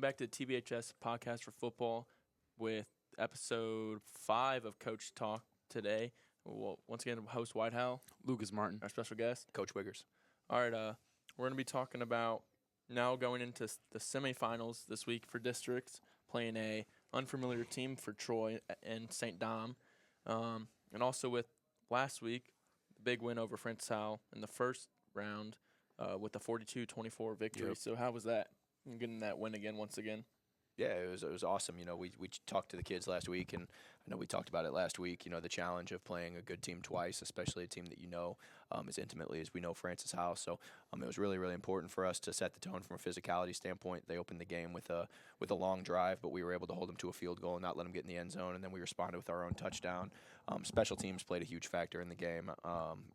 back to TBHS Podcast for Football with episode 5 of Coach Talk today. Well, once again, host White Howell, Lucas Martin, our special guest, Coach Wiggers. All right, we're going to be talking about now going into the semifinals this week for districts, playing a unfamiliar team for Troy and St Dom, and also with last week, the big win over Francis Howell in the first round with a 42-24 victory. Yep. So how was that? Getting that win again, once again. Yeah, it was awesome. You know, we talked to the kids last week, and I know we talked about it last week. You know, the challenge of playing a good team twice, especially a team that you know as intimately as we know Francis Howell. So it was really, really important for us to set the tone from a physicality standpoint. They opened the game with a long drive, but we were able to hold them to a field goal and not let them get in the end zone. And then we responded with our own touchdown. Special teams played a huge factor in the game.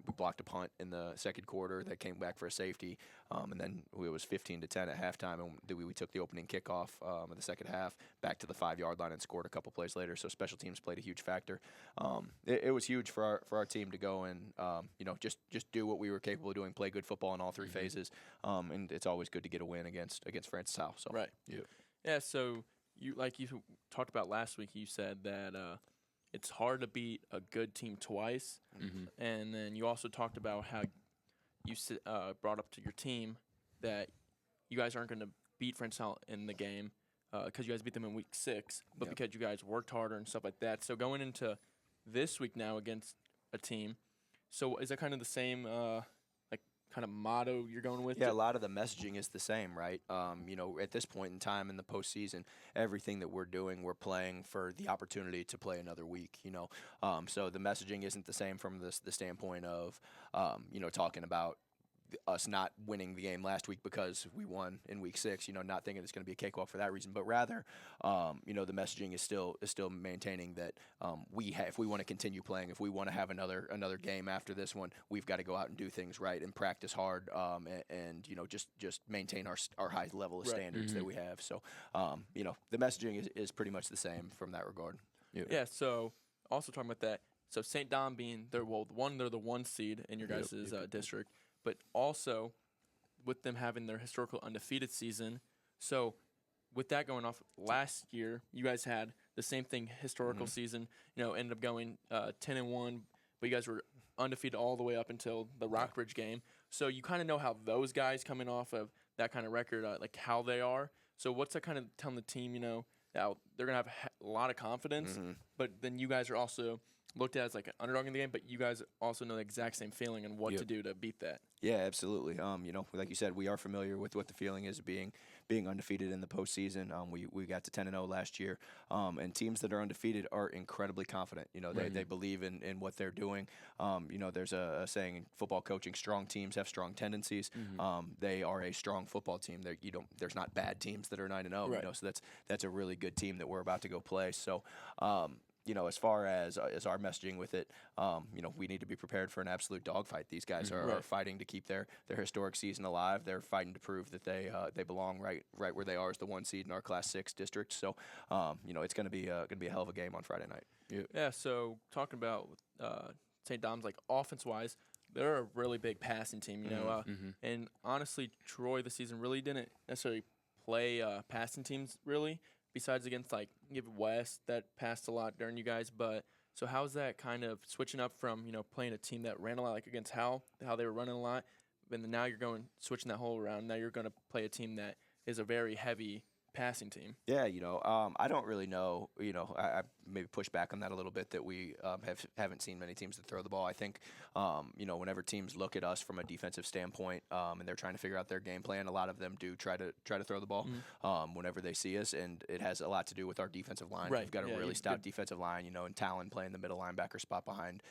We blocked a punt in the second quarter that came back for a safety, and then it was 15-10 at halftime, and we took the opening kickoff of the second half back to the 5-yard line and scored a couple plays later. So special teams played a huge factor. It was huge for our team to go and just do what we were capable of doing, play good football in all three phases. And it's always good to get a win against Francis Howell. So right. Yeah. So you talked about last week. You said that it's hard to beat a good team twice, and then you also talked about how you brought up to your team that you guys aren't going to beat Francis Howell in the game because you guys beat them in week 6, but because you guys worked harder and stuff like that. So going into this week now against a team, so is that kind of the same kind of motto you're going with? Yeah, a lot of the messaging is the same, right? At this point in time in the postseason, everything that we're doing, we're playing for the opportunity to play another week, So the messaging isn't the same from the standpoint of, talking about us not winning the game last week because we won in week 6, not thinking it's going to be a cakewalk for that reason, but rather, the messaging is still maintaining that if we want to continue playing, if we want to have another game after this one, we've got to go out and do things right and practice hard, and just maintain our high level of standards that we have. So, the messaging is pretty much the same from that regard. Yeah. So also talking about that, so St. Dom being they're the 1 seed in your guys' district. But also with them having their historical undefeated season. So with that going off, last year you guys had the same thing, historical season, ended up going 10-1, but you guys were undefeated all the way up until the Rockbridge game. So you kind of know how those guys coming off of that kind of record, like how they are. So what's that kind of telling the team, that they're going to have a lot of confidence, but then you guys are also looked at as like an underdog in the game, but you guys also know the exact same feeling and what to do to beat that. Yeah, absolutely. Like you said, we are familiar with what the feeling is being undefeated in the postseason. We got to 10-0 last year, and teams that are undefeated are incredibly confident. They believe in what they're doing. There's a saying in football coaching: strong teams have strong tendencies. They are a strong football team. There's not bad teams that are 9-0. Right. So that's a really good team that we're about to go play. So. As far as our messaging with it, we need to be prepared for an absolute dogfight. These guys are fighting to keep their historic season alive. They're fighting to prove that they belong right where they are as the 1 seed in our Class 6 district. So, it's going to be a hell of a game on Friday night. Yeah. So talking about St. Dom's, like offense-wise, they're a really big passing team. And honestly, Troy this season really didn't necessarily play passing teams really. Besides against West that passed a lot during you guys, but so how's that kind of switching up from playing a team that ran a lot like against how they were running a lot, and then now you're switching that whole around. Now you're going to play a team that is a very heavy passing team. Yeah, I don't really know. I maybe push back on that a little bit that we haven't seen many teams that throw the ball. I think, whenever teams look at us from a defensive standpoint and they're trying to figure out their game plan, a lot of them do try to throw the ball whenever they see us, and it has a lot to do with our defensive line. Right. We've got a really stout defensive line, and Talon playing the middle linebacker spot behind.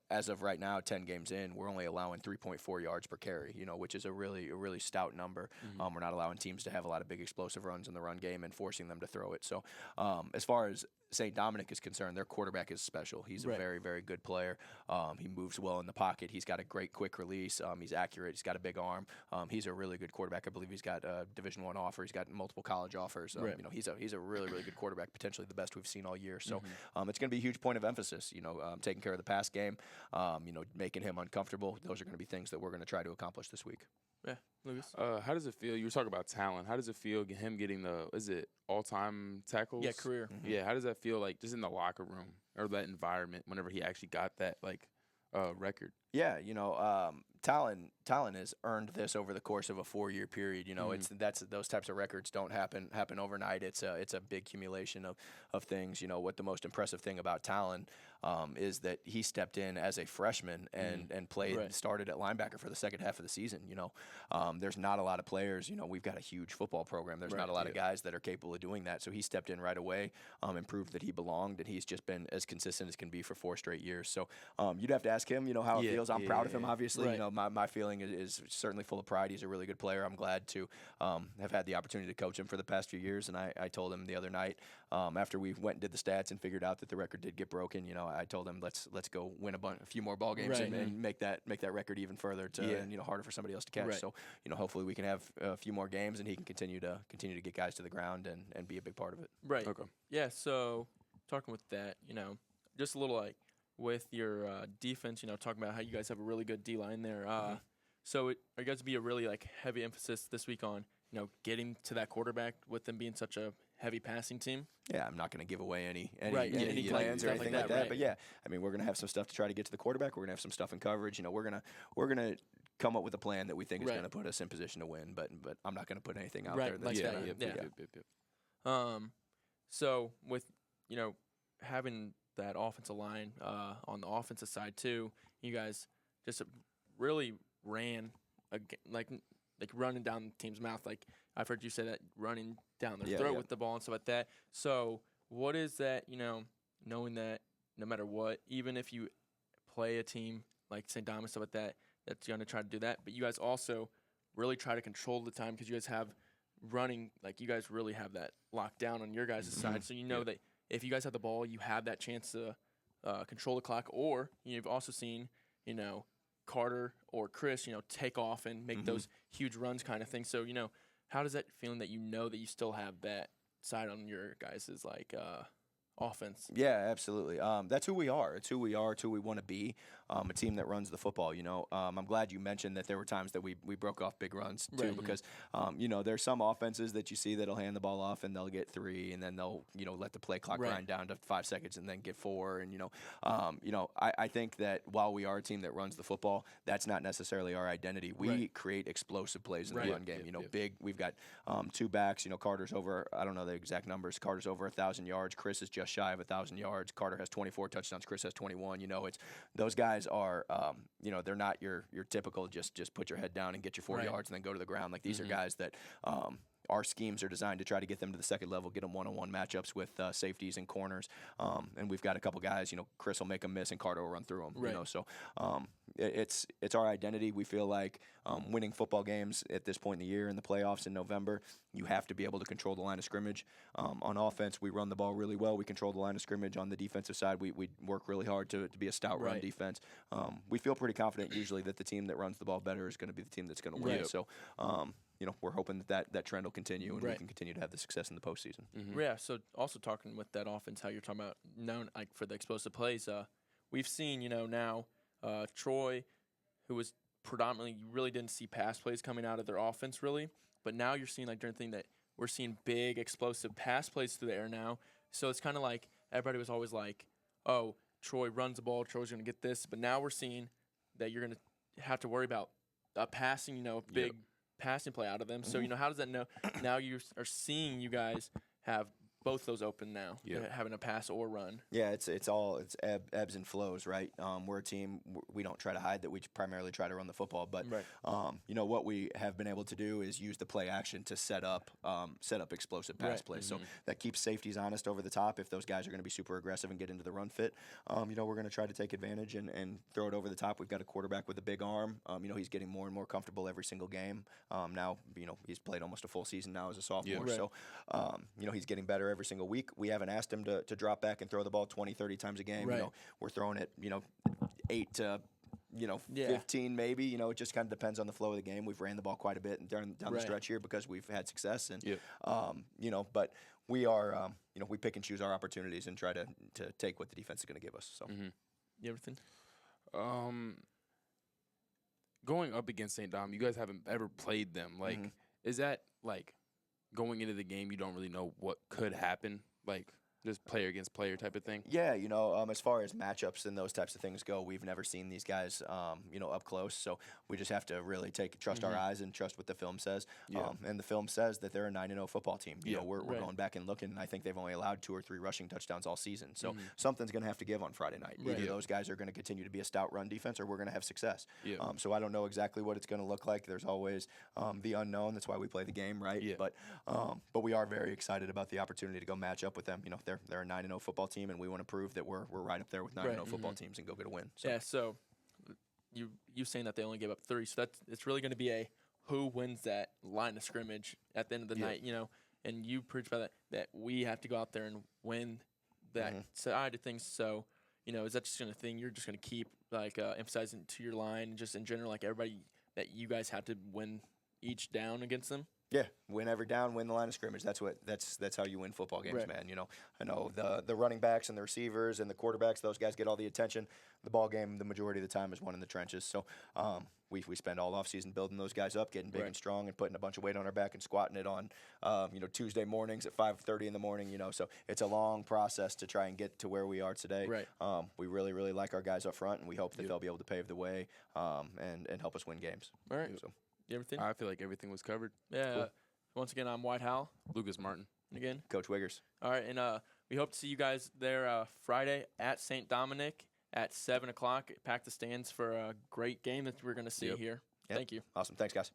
As of right now, 10 games in, we're only allowing 3.4 yards per carry, which is a really stout number. We're not allowing teams to have a lot of big explosive runs in the run game and forcing them to throw it. So as far as St. Dominic is concerned, their quarterback is special. He's a very, very good player. He moves well in the pocket. He's got a great quick release. He's accurate. He's got a big arm. He's a really good quarterback. I believe he's got a Division I offer. He's got multiple college offers. He's a really, really good quarterback, potentially the best we've seen all year. So it's going to be a huge point of emphasis, taking care of the pass game, making him uncomfortable. Those are going to be things that we're going to try to accomplish this week. Yeah, Lucas. How does it feel? You were talking about talent. How does it feel him getting is it all-time tackles? Yeah, career. Mm-hmm. Yeah, how does that feel like just in the locker room or that environment whenever he actually got that record? Yeah, Talon has earned this over the course of a 4-year period. It's those types of records don't happen overnight. It's a big accumulation of things. What the most impressive thing about Talon is that he stepped in as a freshman and played started at linebacker for the second half of the season. There's not a lot of players. We've got a huge football program. There's not a lot of guys that are capable of doing that. So he stepped in right away and proved that he belonged, and he's just been as consistent as can be for 4 straight years. So you'd have to ask him, how it feels. I'm proud of him, obviously. My feeling is certainly full of pride. He's a really good player. I'm glad to have had the opportunity to coach him for the past few years. And I told him the other night after we went and did the stats and figured out that the record did get broken. I told him let's go win a few more ball games and make that record even further and harder for somebody else to catch. So hopefully we can have a few more games and he can continue to get guys to the ground and be a big part of it. Right. Okay. Yeah. So talking with that, just a little with your defense, talking about how you guys have a really good D line there. So are you guys be a really heavy emphasis this week on getting to that quarterback with them being such a heavy passing team? Yeah, I'm not going to give away any plans or anything like that. Right. But yeah, I mean, we're going to have some stuff to try to get to the quarterback. We're going to have some stuff in coverage. We're gonna come up with a plan that we think is going to put us in position to win. But I'm not going to put anything out there. So with having that offensive line on the offensive side too, you guys just really ran running down the team's mouth. I've heard you say that, running down their throat with the ball and stuff like that. So what is that, knowing that no matter what, even if you play a team like St Dominic, stuff like that, that's going to try to do that, but you guys also really try to control the time because you guys have running, you guys really have that locked down on your guys' side. So that if you guys have the ball, you have that chance to control the clock, or you've also seen, Carter or Chris, take off and make those huge runs kind of thing. So, how does that feeling that that you still have that side on your guys' offense? Yeah, absolutely. That's who we are. It's who we are. It's who we want to be. A team that runs the football. I'm glad you mentioned that there were times that we broke off big runs too, because there's some offenses that you see that'll hand the ball off and they'll get 3, and then they'll let the play clock grind down to 5 seconds and then get 4. And I think that while we are a team that runs the football, that's not necessarily our identity. We create explosive plays in the run game. Big. We've got 2 backs. Carter's over. I don't know the exact numbers. Carter's over 1,000 yards. Chris is just shy of 1,000 yards. Carter has 24 touchdowns. Chris has 21. It's those guys are, they're not your typical just put your head down and get your 4 yards and then go to the ground. These are guys that our schemes are designed to try to get them to the second level, get them one-on-one matchups with safeties and corners. And we've got a couple guys, Chris will make them miss and Carter will run through them. So it's our identity. We feel like winning football games at this point in the year in the playoffs in November, you have to be able to control the line of scrimmage. On offense, we run the ball really well. We control the line of scrimmage. On the defensive side, we work really hard to be a stout run defense. We feel pretty confident usually that the team that runs the ball better is going to be the team that's going to win. So we're hoping that trend will continue and we can continue to have the success in the postseason. Yeah. So also talking with that offense, how you're talking about known for the explosive plays, we've seen now Troy, who was predominantly, you really didn't see pass plays coming out of their offense really, but now you're seeing during the thing that we're seeing big explosive pass plays through the air now. So it's kind of everybody was always oh, Troy runs the ball, Troy's going to get this, but now we're seeing that you're going to have to worry about passing, big passing play out of them. So, how does that know? Now you are seeing you guys have both those open now, having a pass or run. Yeah, it's ebbs and flows, right? We're a team. We don't try to hide that we primarily try to run the football, but what we have been able to do is use the play action to set up explosive pass plays. So that keeps safeties honest over the top. If those guys are going to be super aggressive and get into the run fit, we're going to try to take advantage and throw it over the top. We've got a quarterback with a big arm. He's getting more and more comfortable every single game. Now, he's played almost a full season now as a sophomore. So, he's getting better every single week. We haven't asked him to drop back and throw the ball 20, 30 times a game. We're throwing it, 8 to 15 maybe. It just kind of depends on the flow of the game. We've ran the ball quite a bit down the stretch here because we've had success. And but we are we pick and choose our opportunities and try to take what the defense is going to give us. So you everything? going up against St. Dom, you guys haven't ever played them. Like, is that like going into the game, you don't really know what could happen? Like, just player against player type of thing? Yeah, as far as matchups and those types of things go, we've never seen these guys, up close. So we just have to really trust our eyes and trust what the film says. Yeah. And the film says that they're a 9-0 football team. We're Right. going back and looking, and I think they've only allowed 2 or 3 rushing touchdowns all season. So something's going to have to give on Friday night. Right. Either those guys are going to continue to be a stout run defense, or we're going to have success. Yeah. So I don't know exactly what it's going to look like. There's always the unknown. That's why we play the game, right? Yeah. But we are very excited about the opportunity to go match up with them. They're a 9-0 football team, and we want to prove that we're right up there with 9-0 football teams and go get a win. So. Yeah, so you saying that they only gave up 3, so it's really going to be a who wins that line of scrimmage at the end of the night, and you preach about that we have to go out there and win that side of things. So, is that just going to thing you're just going to keep like emphasizing to your line and just in general, like everybody that you guys have to win each down against them? Yeah, win every down, win the line of scrimmage. That's how you win football games, Right. man. I know the running backs and the receivers and the quarterbacks; those guys get all the attention. The ball game, the majority of the time, is won in the trenches. So we spend all offseason building those guys up, getting big Right. and strong, and putting a bunch of weight on our back and squatting it on Tuesday mornings at 5:30 in the morning. So it's a long process to try and get to where we are today. Right. We really really like our guys up front, and we hope that they'll be able to pave the way and help us win games. All right. So. Everything? I feel like everything was covered. Yeah. Cool. Once again, I'm White Howell. Lucas Martin. Again. Coach Wiggers. All right, and we hope to see you guys there Friday at St. Dominic at 7 o'clock. Pack the stands for a great game that we're going to see here. Yep. Thank you. Awesome. Thanks, guys.